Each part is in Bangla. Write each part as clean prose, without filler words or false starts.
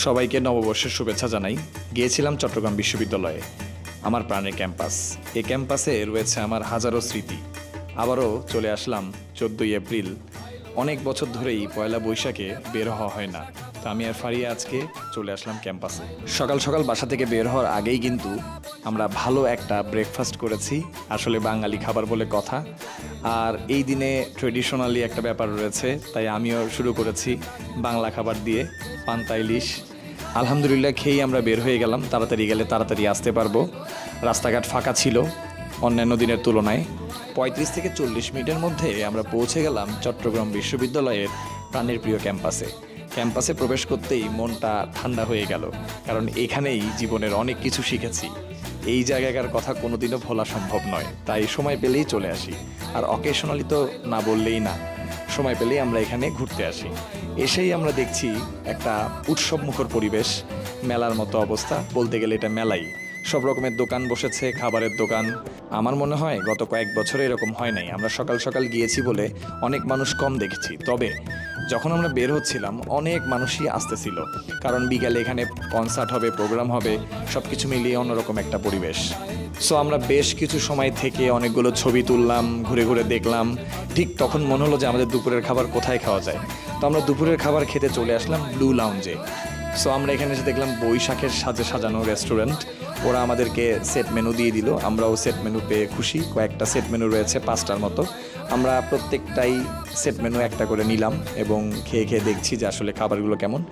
সবাইকে নববর্ষের শুভেচ্ছা জানাই। গিয়েছিলাম চট্টগ্রাম বিশ্ববিদ্যালয়ে, আমার প্রাণের ক্যাম্পাস। এই ক্যাম্পাসে রয়েছে আমার হাজারো স্মৃতি। আবারও চলে আসলাম 14ই এপ্রিল। অনেক বছর ধরেই পয়লা বৈশাখে বের হওয়া হয় না, তো আমি আর ফারিয়া আজকে চলে আসলাম ক্যাম্পাসে। সকাল সকাল বাসা থেকে বের হওয়ার আগেই কিন্তু আমরা ভালো একটা ব্রেকফাস্ট করেছি, আসলে বাঙালি খাবার বলে কথা। আর এই দিনে ট্রেডিশনালি একটা ব্যাপার রয়েছে, তাই আমিও শুরু করেছি বাংলা খাবার দিয়ে, পান্তা ইলিশ। আলহামদুলিল্লাহ খেয়েই আমরা বের হয়ে গেলাম। তাড়াতাড়ি গেলে তাড়াতাড়ি আসতে পারবো। রাস্তাঘাট ফাঁকা ছিল অন্যান্য দিনের তুলনায়। 35 থেকে 40 মিনিটের মধ্যে আমরা পৌঁছে গেলাম চট্টগ্রাম বিশ্ববিদ্যালয়ের প্রাণের প্রিয় ক্যাম্পাসে। ক্যাম্পাসে প্রবেশ করতেই মনটা ঠান্ডা হয়ে গেল, কারণ এখানেই জীবনের অনেক কিছু শিখেছি। এই জায়গাকার কথা কোনোদিনও ভোলা সম্ভব নয়, তাই সময় পেলেই চলে আসি। আর অকেশনালি তো না বললেই না, সময় পেলেই আমরা এখানে ঘুরতে আসি। এসেই আমরা দেখছি একটা উৎসবমুখর পরিবেশ, মেলার মতো অবস্থা। বলতে গেলে এটা মেলাই, সব রকমের দোকান বসেছে, খাবারের দোকান। আমার মনে হয় গত কয়েক বছরে এরকম হয় নাই। আমরা সকাল সকাল গিয়েছি বলে অনেক মানুষ কম দেখেছি, তবে যখন আমরা বের হচ্ছিলাম অনেক মানুষই আসতেছিল, কারণ বিকালে এখানে কনসার্ট হবে, প্রোগ্রাম হবে, সব কিছু মিলিয়ে অন্যরকম একটা পরিবেশ। সো আমরা বেশ কিছু সময় থেকে অনেকগুলো ছবি তুললাম, ঘুরে ঘুরে দেখলাম। ঠিক তখন মনে হলো যে আমাদের দুপুরের খাবার কোথায় খাওয়া যায়। তো আমরা দুপুরের খাবার খেতে চলে আসলাম ব্লু লাউঞ্জে। সো আমরা এখানে এসে দেখলাম বৈশাখের সাজে সাজানো রেস্টুরেন্ট। ওরা আমাদেরকে সেট মেনু দিয়ে দিল, আমরাও সেট মেনু পেয়ে খুশি। কয়েকটা সেট মেনু রয়েছে, 5টার মতো। আমরা প্রত্যেকটাই সেট মেনু একটা করে নিলাম এবং খেয়ে খেয়ে দেখছি যে আসলে খাবারগুলো কেমন।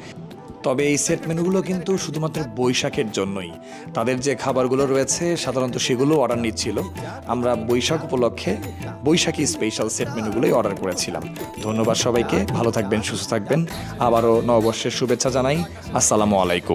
তবে এই সেট মেনুগুলো কিন্তু শুধুমাত্র বৈশাখের জন্যই। তাদের যে খাবারগুলো রয়েছে সাধারণত সেগুলো অর্ডার নিচ্ছিল। আমরা বৈশাখ উপলক্ষে বৈশাখী স্পেশাল সেট মেনুগুলোই অর্ডার করেছিলাম। ধন্যবাদ সবাইকে, ভালো থাকবেন, সুস্থ থাকবেন। আবারও নববর্ষের শুভেচ্ছা জানাই। আসসালামু আলাইকুম।